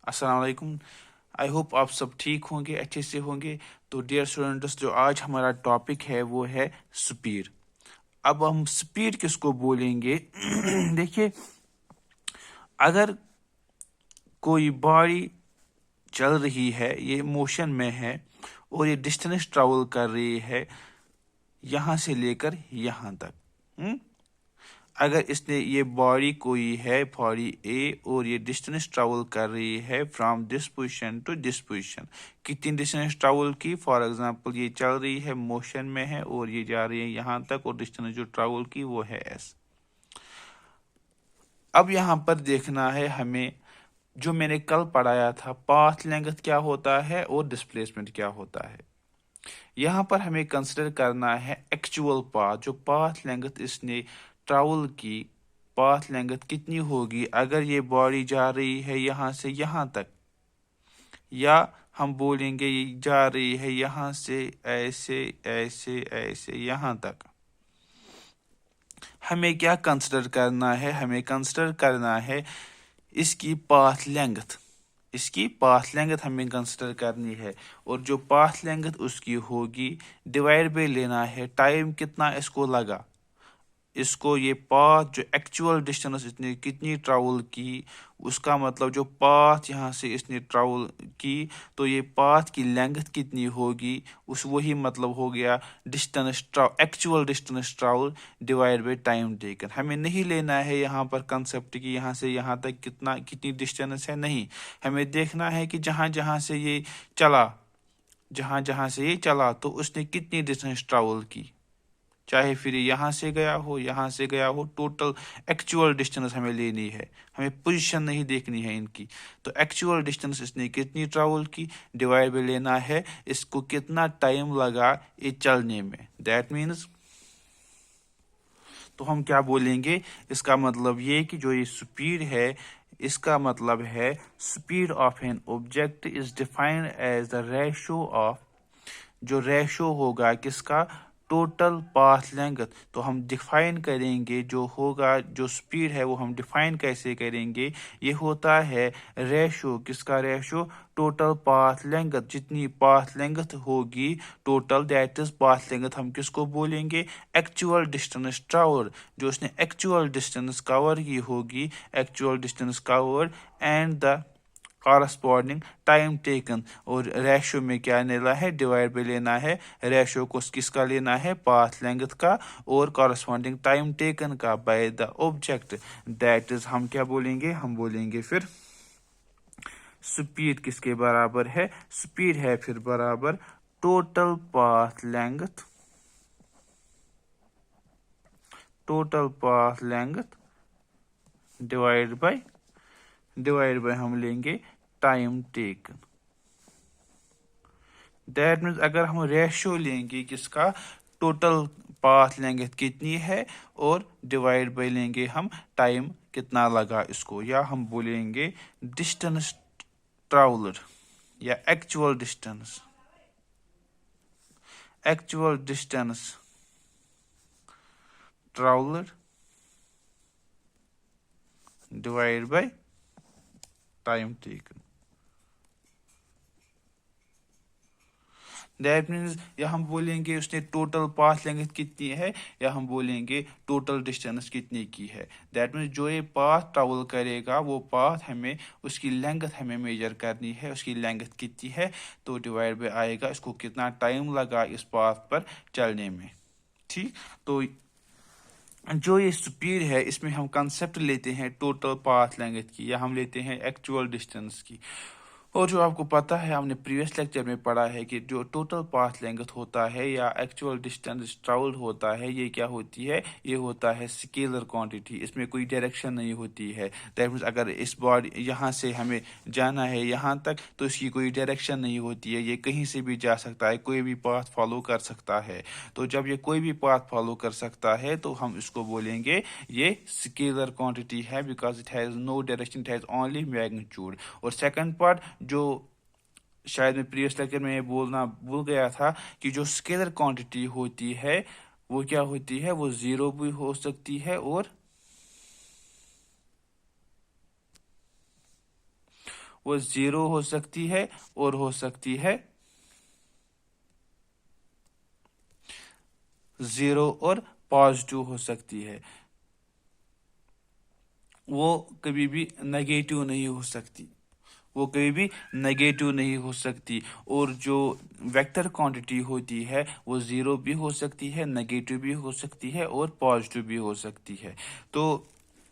अस्सलाम वालेकुम। I hope आप सब ठीक होंगे, अच्छे से होंगे। तो डियर स्टूडेंट्स, जो आज हमारा टॉपिक है वो है स्पीड। अब हम स्पीड किसको बोलेंगे? देखिए, अगर कोई बॉडी चल रही है, ये मोशन में है और ये डिस्टेंस ट्रैवल कर रही है यहाँ से लेकर यहाँ तक। अगर इसने ये बॉडी कोई है बॉडी ए और ये डिस्टेंस ट्रैवल कर रही है from this position to this position, कितनी डिस्टेंस ट्रैवल की? फॉर एग्जांपल ये चल रही है, मोशन में है और ये जा रही है यहाँ तक और डिस्टेंस जो ट्रैवल की वो है एस। अब यहाँ पर देखना है हमें, जो मैंने कल पढ़ाया था, पाथ लेंथ क्या होता है और डिस्प्लेसमेंट क्या होता है। यहाँ पर हमें कंसिडर करना है एक्चुअल पाथ, जो पाथ लेंथ इसने ट्रैवल की, पाथ लेंथ कितनी होगी अगर ये बॉडी जा रही है यहाँ से यहाँ तक, या हम बोलेंगे ये जा रही है यहाँ से ऐसे ऐसे ऐसे यहाँ तक। हमें क्या कंसिडर करना है? हमें कंसिडर करना है इसकी पाथ लेंथ। इसकी पाथ लेंथ हमें कंसिडर करनी है और जो पाथ लेंथ उसकी होगी डिवाइड बाय लेना है टाइम कितना इसको लगा। इसको ये पाथ, जो एक्चुअल डिस्टेंस इसने कितनी ट्रैवल की, उसका मतलब जो पाथ यहाँ से इसने ट्रैवल की, तो ये पाथ की लेंथ कितनी होगी, उस वही मतलब हो गया distance, actual distance travel divide by time taken. हमें नहीं लेना है यहाँ पर कंसेप्ट की यहाँ से यहाँ तक कितनी डिस्टेंस है, नहीं। हमें देखना है कि जहाँ जहाँ से ये चला, जहाँ जहाँ से ये चला तो उसने कितनी डिस्टेंस ट्रैवल की, चाहे फिर यहाँ से गया हो यहाँ से गया हो, टोटल एक्चुअल डिस्टेंस हमें लेनी है। हमें पोजीशन नहीं देखनी है इनकी। तो एक्चुअल डिस्टेंस इसने कितनी ट्रैवल की डिवाइड बाय लेना है इसको कितना टाइम लगा ये चलने में, दैट मीन्स। तो हम क्या बोलेंगे? इसका मतलब ये कि जो ये स्पीड है, इसका मतलब है speed of an object is defined as the ratio of, जो रेशो होगा किसका? Total path length. तो हम डिफाइन करेंगे, जो होगा जो स्पीड है वो हम डिफाइन कैसे करेंगे? ये होता है रेशो, किसका रेशो? Total path length. जितनी पाथ लेंथ होगी total, that is path length. हम किसको बोलेंगे? Actual distance travel. जो उसने एक्चुअल डिस्टेंस कवर की होगी, actual distance cover and the corresponding time taken. और रेशो में क्या लेना है? डिवाइड बाय लेना है रेशो को किसका लेना है? पाथ लेंथ का और कॉरस्पॉन्डिंग टाइम टेकन का by the object, that is हम क्या बोलेंगे? हम बोलेंगे फिर स्पीड किसके बराबर है? स्पीड है फिर बराबर total path length, total path length divide by हम लेंगे टाइम टेकन। दैट मीन्स अगर हम रेशियो लेंगे किसका? टोटल पाथ लेंथ कितनी है और डिवाइड बाय लेंगे हम टाइम कितना लगा इसको, या हम बोलेंगे डिस्टेंस ट्रैवलर या actual distance, actual distance traveller divide by time taken. That means या हम बोलेंगे उसने टोटल पाथ लेंथ कितनी है, या हम बोलेंगे टोटल डिस्टेंस कितनी की है। दैट मीन्स जो ये पाथ ट्रैवल करेगा वो पाथ हमें, उसकी लेंथ हमें मेजर करनी है, उसकी लेंथ कितनी है, तो डिवाइड बाय आएगा इसको कितना टाइम लगा इस पाथ पर चलने में। ठीक, तो जो ये स्पीड है इसमें हम कंसेप्ट लेते हैं टोटल पाथ लेंथ की, या हम लेते हैं एक्चुअल डिस्टेंस की। और जो आपको पता है, हमने प्रीवियस लेक्चर में पढ़ा है कि जो टोटल पाथ लेंथ होता है या एक्चुअल डिस्टेंस ट्रैवल्ड होता है, ये क्या होती है? ये होता है स्केलर क्वांटिटी। इसमें कोई डायरेक्शन नहीं होती है। दैट मीन्स अगर इस बॉडी यहाँ से हमें जाना है यहाँ तक, तो इसकी कोई डायरेक्शन नहीं होती है, ये कहीं से भी जा सकता है, कोई भी पाथ फॉलो कर सकता है। तो जब ये कोई भी पाथ फॉलो कर सकता है तो हम इसको बोलेंगे ये स्केलर क्वांटिटी है, because it has no direction, it has only magnitude. और सेकंड पार्ट, जो शायद मैं प्रीवियस लेक्चर में बोलना भूल गया था, कि जो स्केलर क्वांटिटी होती है वो क्या होती है? वो जीरो भी हो सकती है और وہ 0 हो सकती है और हो सकती है 0 और पॉजिटिव हो सकती है, वो कभी भी नेगेटिव नहीं हो सकती, वो कभी भी नेगेटिव नहीं हो सकती। और जो वेक्टर क्वांटिटी होती है वो 0 भी हो सकती है, नेगेटिव भी हो सकती है और पॉजिटिव भी हो सकती है। तो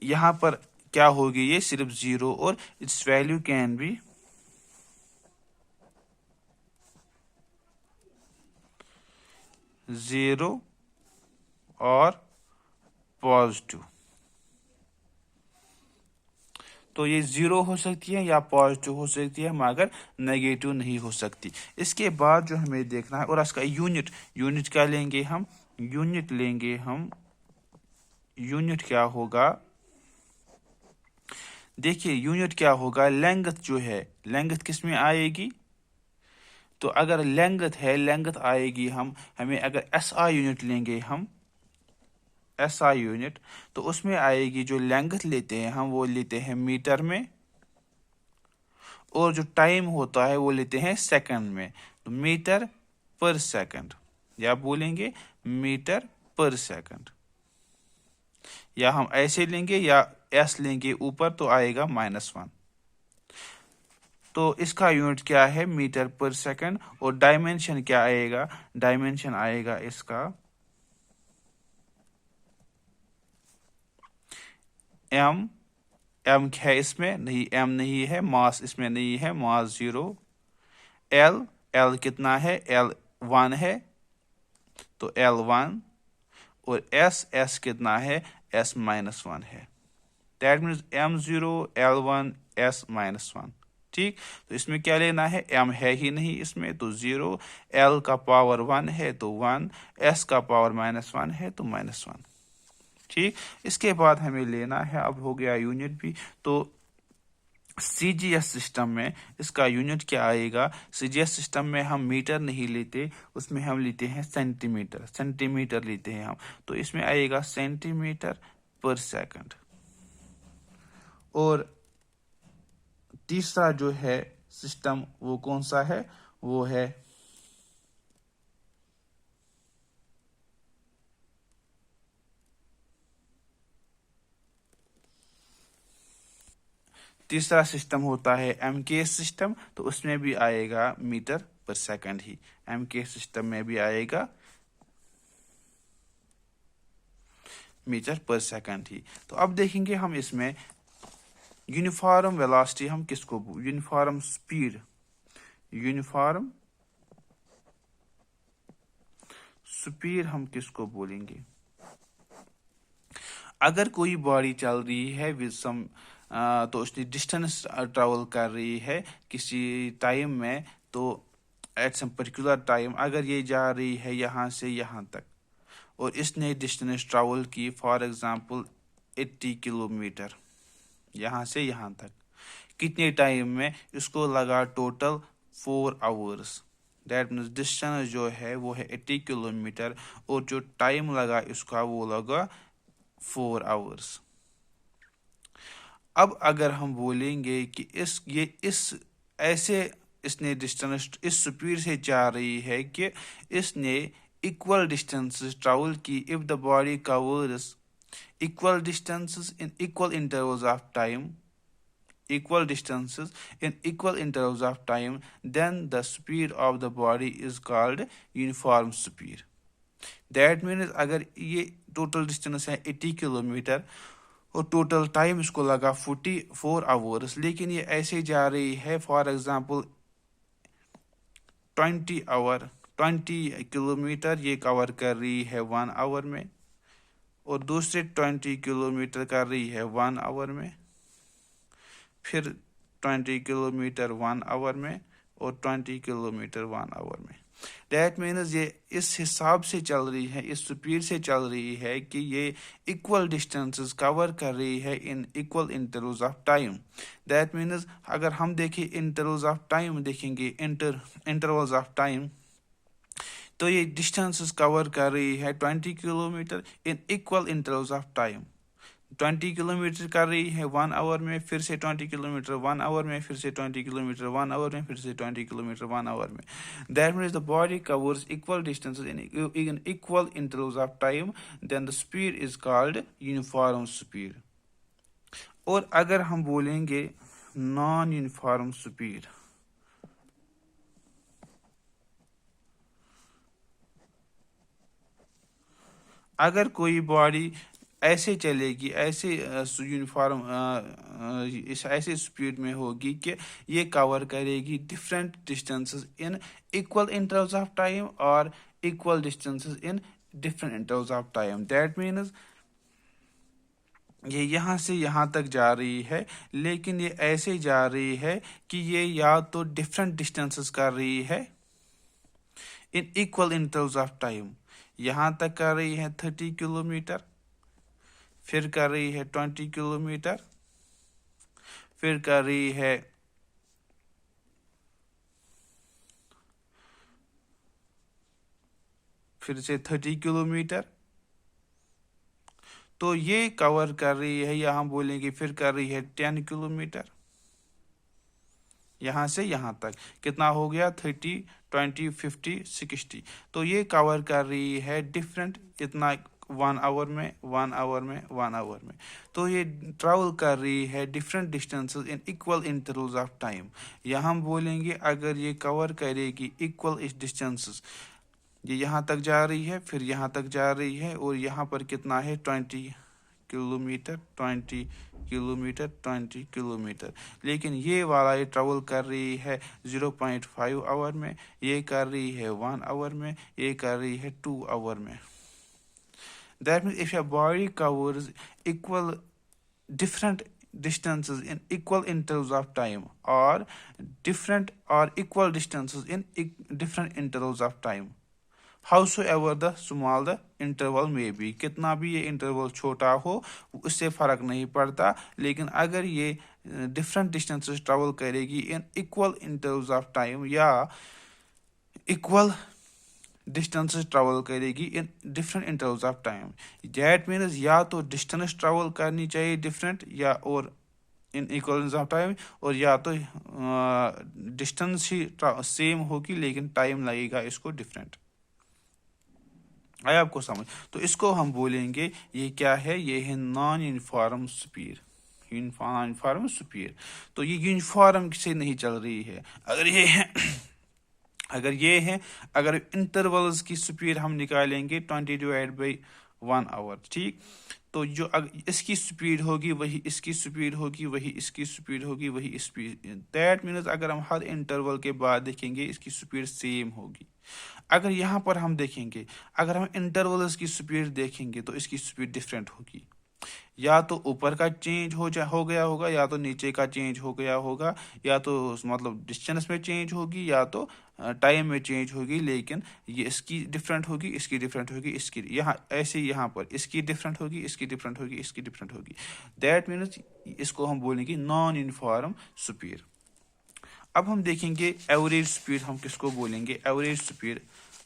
यहाँ पर क्या होगी, ये सिर्फ 0 और इट्स वैल्यू कैन बी 0 और पॉजिटिव। तो ये 0 हो सकती है या पॉजिटिव हो सकती है मगर नेगेटिव नहीं हो सकती। इसके बाद जो हमें देखना है, और इसका यूनिट क्या लेंगे हम, यूनिट क्या होगा, देखिए यूनिट क्या होगा, लेंथ जो है, लेंथ किस में आएगी, तो अगर लेंथ आएगी हमें अगर एसआई यूनिट लेंगे हम, एसआई यूनिट, तो उसमें आएगी जो लेंथ लेते हैं हम वो लेते हैं मीटर में, और जो टाइम होता है वो लेते हैं सेकंड में, तो मीटर पर सेकंड, या बोलेंगे मीटर पर सेकंड, या हम ऐसे लेंगे या एस लेंगे ऊपर तो आएगा -1। तो इसका यूनिट क्या है, मीटर पर सेकंड। और डायमेंशन क्या आएगा, डायमेंशन आएगा इसका एम है इसमें नहीं, एम नहीं है, मास इसमें नहीं है, मास 0। एल कितना है, एल 1 है तो एल 1, और एस कितना है, एस -1 है, that means M0 L1 S -1। ठीक, तो इसमें क्या लेना है, m है ही नहीं इसमें तो 0, l का पावर 1 है तो 1, s का पावर -1 है तो -1। ठीक, इसके बाद हमें लेना है, अब हो गया यूनिट भी, तो CGS सिस्टम में इसका यूनिट क्या आएगा, CGS सिस्टम में हम मीटर नहीं लेते, उसमें हम लेते हैं सेंटीमीटर लेते हैं हम, तो इसमें आएगा सेंटीमीटर पर सेकंड। और तीसरा जो है सिस्टम वो कौन सा है, वो है तीसरा सिस्टम होता है MK सिस्टम, तो उसमें भी आएगा मीटर पर सेकंड ही, MK सिस्टम में भी आएगा मीटर पर सेकंड ही। तो अब देखेंगे हम इसमें यूनिफॉर्म वेलोसिटी हम किसको, यूनिफॉर्म स्पीड हम किसको बोलेंगे। अगर कोई बॉडी चल रही है विद सम, तो उसने डिस्टेंस ट्रेवल कर रही है किसी टाइम में, तो एट सम पर्टिकुलर टाइम अगर ये जा रही है यहाँ से यहाँ तक, और इसने डिस्टेंस ट्रेवल की फॉर एग्जांपल 80 किलोमीटर यहाँ से यहाँ तक, कितने टाइम में, इसको लगा total 4 hours, that means distance जो है वो है 80 किलोमीटर, और जो टाइम लगा इसका वो लगा 4 आवर्स। अब अगर हम बोलेंगे कि इस ऐसे इसने डिस्टेंस इस स्पीड से जा रही है कि इसने इक्वल डिस्टेंसेस ट्रेवल की, if the body covers equal distances in equal intervals of time, then the speed of the body is called uniform speed. That means अगर ये total distance है 80 किलोमीटर और टोटल टाइम इसको लगा 44 hours, लेकिन ये ऐसे जा रही है फॉर एग्जांपल 20 किलोमीटर ये कवर कर रही है 1 आवर में, और दूसरे 20 किलोमीटर कर रही है 1 आवर में, फिर 20 किलोमीटर 1 आवर में, और 20 किलोमीटर 1 आवर में। दैट मीन्स ये इस हिसाब से चल रही है, इस स्पीड से चल रही है कि ये इक्वल डिस्टेंसेस कवर कर रही है इन equal intervals of time. That means अगर हम देखें इंटरवल्स ऑफ टाइम, देखेंगे इंटरवल्स ऑफ टाइम, तो ये डिस्टेंसेस कवर कर रही है 20 kilometre in equal intervals of time. 20 kilometre कर रही है 1 आवर में, फिर से 20 किलोमीटर 1 आवर में, फिर से 20 किलोमीटर 1 आवर में, फिर से 20 किलोमीटर 1 आवर में. That means the body covers equal distances in equal intervals of time. Then the speed is called uniform speed. और अगर हम बोलेंगे नॉन यूनिफॉर्म स्पीड, अगर कोई बॉडी ऐसे चलेगी, ऐसे यूनिफॉर्म ऐसे स्पीड में होगी कि ये कवर करेगी different distances in equal intervals of time और equal distances in different intervals of time. That means ये यहाँ से यहाँ तक जा रही है, लेकिन ये ऐसे जा रही है कि ये या तो डिफरेंट डिस्टेंसेस कर रही है इन इक्वल इंटरवल्स ऑफ टाइम. यहाँ तक कर रही है 30 किलोमीटर, फिर कर रही है 20 किलोमीटर, फिर कर रही है फिर से 30 किलोमीटर. तो ये कवर कर रही है, या हम बोलेंगे फिर कर रही है 10 किलोमीटर. यहाँ से यहाँ तक कितना हो गया? 30, 20, 50, 60. तो ये कवर कर रही है डिफरेंट इतना 1 आवर में, 1 आवर में, 1 आवर में. तो ये ट्रैवल कर रही है different distances in equal intervals of time. या हम बोलेंगे अगर ये कवर करेगी इक्वल डिस्टेंसेस, ये यहाँ तक जा रही है, फिर यहाँ तक जा रही है, और यहाँ पर कितना है? 20 किलोमीटर, 20 किलोमीटर, 20 किलोमीटर. लेकिन ये वाला ये ट्रैवल कर रही है 0.5 आवर में, ये कर रही है 1 आवर में, ये कर रही है 2 आवर में. That means if your body covers different distances in equal intervals of time, or different or equal distances in different intervals of time, howsoever the small the interval may be, कितना भी ये interval छोटा हो उससे फर्क नहीं पड़ता. लेकिन अगर ये डिफरेंट डिस्टेंसेस ट्रेवल करेगी इन इक्वल इंटरवल्स ऑफ टाइम, या इक्वल डिस्टेंसेस ट्रेवल करेगी इन different intervals of time, that means या तो डिस्टेंस ट्रेवल करनी चाहिए डिफरेंट या और इन इक्वल ऑफ टाइम, और या तो डिस्टेंस ही सेम होगी लेकिन टाइम लगेगा इसको डिफरेंट. आया आपको समझ? तो इसको हम बोलेंगे ये क्या है? ये है non uniform speed. Uniform speed. तो ये यूनिफॉर्म से नहीं चल रही है. अगर इंटरवल्स की स्पीड हम निकालेंगे 20 डिवाइड बाई 1 आवर, ठीक, तो जो इसकी स्पीड होगी वही इसकी स्पीड होगी, वही इसकी स्पीड होगी, वही स्पीड. दैट मीन्स अगर हम हर इंटरवल के बाद देखेंगे इसकी स्पीड सेम होगी. अगर यहाँ पर हम देखेंगे, अगर हम इंटरवल्स की स्पीड देखेंगे तो इसकी स्पीड डिफरेंट होगी. या तो ऊपर का चेंज हो गया होगा, या तो नीचे का चेंज हो गया होगा, या तो मतलब डिस्टेंस में चेंज होगी, या तो टाइम में चेंज होगी. लेकिन ये इसकी डिफरेंट होगी, इसकी डिफरेंट होगी, इसकी यहाँ ऐसे यहाँ पर इसकी डिफरेंट होगी, इसकी डिफरेंट होगी, इसकी डिफरेंट होगी. दैट मीन्स इसको हम बोलेंगे नॉन यूनिफॉर्म स्पीड. अब हम देखेंगे एवरेज स्पीड. हम किसको बोलेंगे? Average speed.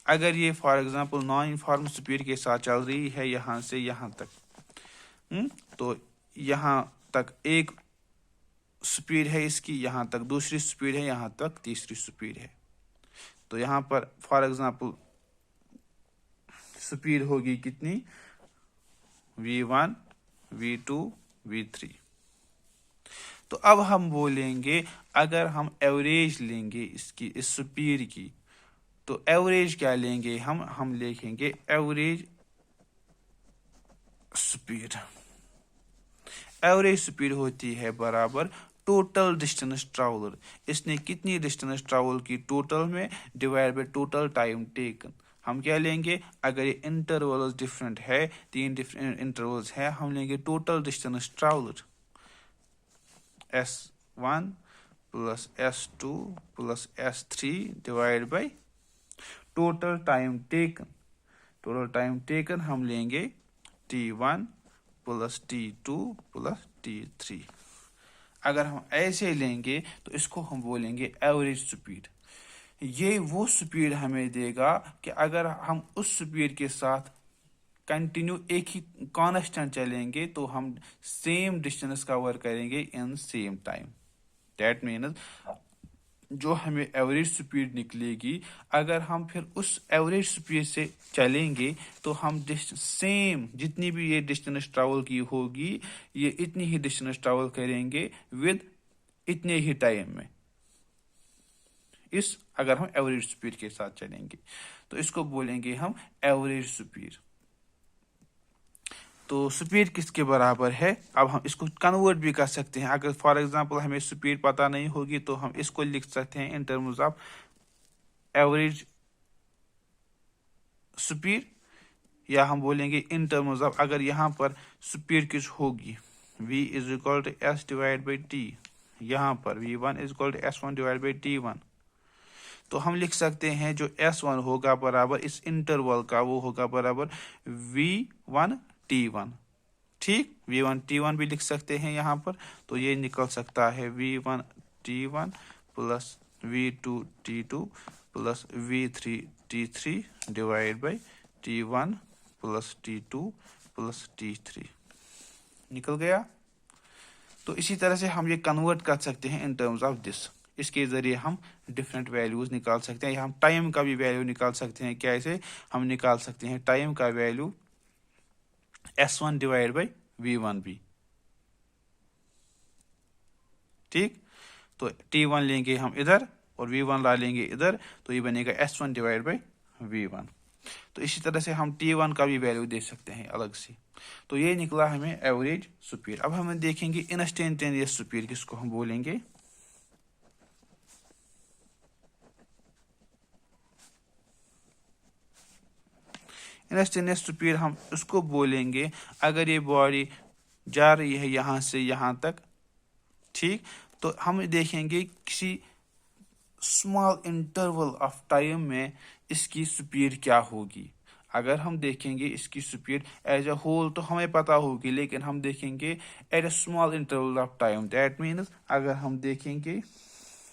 अगर ये for example non uniform speed के साथ चल रही है यहाँ से यहाँ तक, तो यहाँ तक एक स्पीड है इसकी, यहाँ तक दूसरी स्पीड है, यहाँ तक तीसरी स्पीड है. तो यहाँ पर फॉर एग्जांपल स्पीड होगी कितनी? v1, v2, v3. तो अब हम बोलेंगे अगर हम एवरेज लेंगे इसकी, इस स्पीड की, तो एवरेज क्या लेंगे? हम लिखेंगे एवरेज स्पीड. एवरेज स्पीड होती है बराबर टोटल डिस्टेंस ट्रैवलर. इसने कितनी डिस्टेंस ट्रैवल की टोटल में, divide by total time taken. हम क्या लेंगे? अगर ये इंटरवल्स डिफरेंट है, 3 डिफरेंट इंटरवल्स है, हम लेंगे total distance traveller S1 plus S2 plus S3 divide by total time taken. Total time taken हम लेंगे T1 plus T2 plus T3. अगर हम ऐसे लेंगे तो इसको हम बोलेंगे एवरेज स्पीड. ये वो स्पीड हमें देगा कि अगर हम उस स्पीड के साथ कंटिन्यू एक ही कांस्टेंट चलेंगे तो हम सेम डिस्टेंस कवर करेंगे in same time. That means जो हमें एवरेज स्पीड निकलेगी, अगर हम फिर उस एवरेज स्पीड से चलेंगे तो हम सेम जितनी भी ये डिस्टेंस ट्रैवल की होगी, ये इतनी ही डिस्टेंस ट्रैवल करेंगे विद इतने ही टाइम में, अगर हम एवरेज स्पीड के साथ चलेंगे तो इसको बोलेंगे हम एवरेज स्पीड। तो स्पीड किसके बराबर है? अब हम इसको कन्वर्ट भी कर सकते हैं। अगर फॉर एग्जांपल हमें स्पीड पता नहीं होगी तो हम इसको लिख सकते हैं in terms of average speed, या हम बोलेंगे इन टर्म्स ऑफ, अगर यहाँ पर स्पीड किस होगी, v is equal to S divide by T, यहाँ पर v1 is equal to s1 divide by t1, तो हम लिख सकते हैं जो s1 होगा बराबर इस इंटरवल का, वो होगा बराबर v1 t1। ठीक, v1 t1 भी लिख सकते हैं यहाँ पर, तो ये निकल सकता है v1 t1 plus v2 t2 plus v3 t3 divide by t1 plus t2 plus t3 निकल गया। तो इसी तरह से हम ये कन्वर्ट कर सकते हैं इन टर्म्स ऑफ दिस। इसके जरिए हम डिफरेंट वैल्यूज निकाल सकते हैं, या हम टाइम का भी वैल्यू निकाल सकते हैं। कैसे हम निकाल सकते हैं टाइम का value? s1 divide by v1 भी। ठीक, तो t1 लेंगे हम इधर और v1 ला लेंगे इधर, तो ये बनेगा s1 डिवाइड बाई v1। तो इसी तरह से हम t1 का भी वैल्यू दे सकते हैं अलग से। तो ये निकला हमें एवरेज स्पीड। अब हम देखेंगे इंस्टेंटेनियस स्पीड किसको हम बोलेंगे। इंस्टेंटेनियस स्पीड हम उसको बोलेंगे अगर ये बॉडी जा रही है यहाँ से यहाँ तक, ठीक, तो हम देखेंगे किसी स्मॉल इंटरवल ऑफ टाइम में इसकी स्पीड क्या होगी। अगर हम देखेंगे इसकी स्पीड एज अ होल तो हमें पता होगी, लेकिन हम देखेंगे at a small interval of time. That means अगर हम देखेंगे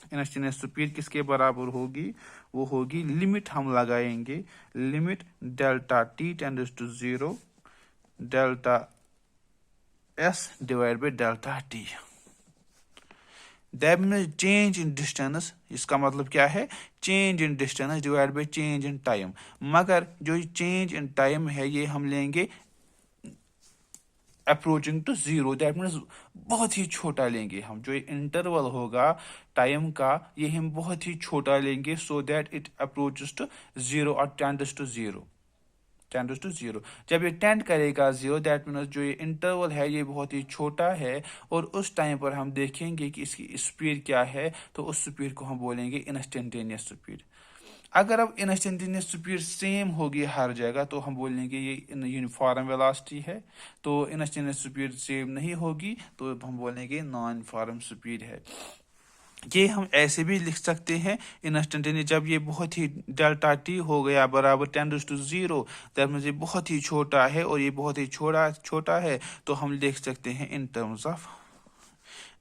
इंस्टेंटेनियस स्पीड किसके बराबर होगी, वो होगी, लिमिट हम लगाएंगे, limit delta T tends to 0 delta S divide by delta T. That means change in distance, इसका मतलब क्या है? Change in distance divide by change in time. मगर जो चेंज इन टाइम है ये हम लेंगे अप्रोचिंग टू 0। दैट मीन्स बहुत ही छोटा लेंगे हम, जो इंटरवल होगा टाइम का ये हम बहुत ही छोटा लेंगे, so that it approaches to 0 और टेंड्स टू 0, टेंड्स टू 0। जब ये टेंड करेगा 0, दैट मीन्स जो ये इंटरवल है ये बहुत ही छोटा है, और उस टाइम पर हम देखेंगे कि इसकी स्पीड क्या है, तो उस स्पीड को हम बोलेंगे इंस्टेंटेनियस स्पीड। अगर अब इंस्टेंटेनियस स्पीड सेम होगी हर जगह तो हम बोलेंगे ये यूनिफॉर्म वेलोसिटी है। तो इंस्टेंटेनियस स्पीड सेम नहीं होगी तो हम बोलेंगे नॉन यूनिफॉर्म स्पीड है। ये हम ऐसे भी लिख सकते हैं इंस्टेंटेनियस, जब ये बहुत ही डेल्टा टी हो गया बराबर 10⁻⁴, दैट मीन्स ये बहुत ही छोटा है और ये बहुत ही छोटा है, तो हम लिख सकते हैं in terms of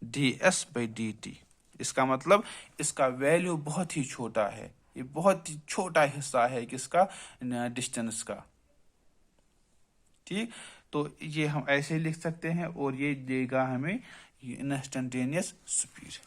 ds by dt। इसका मतलब इसका वैल्यू बहुत ही छोटा है, ये बहुत ही छोटा हिस्सा है किसका? डिस्टेंस का। ठीक, तो ये हम ऐसे लिख सकते हैं और ये देगा हमें इंस्टेंटेनियस स्पीड।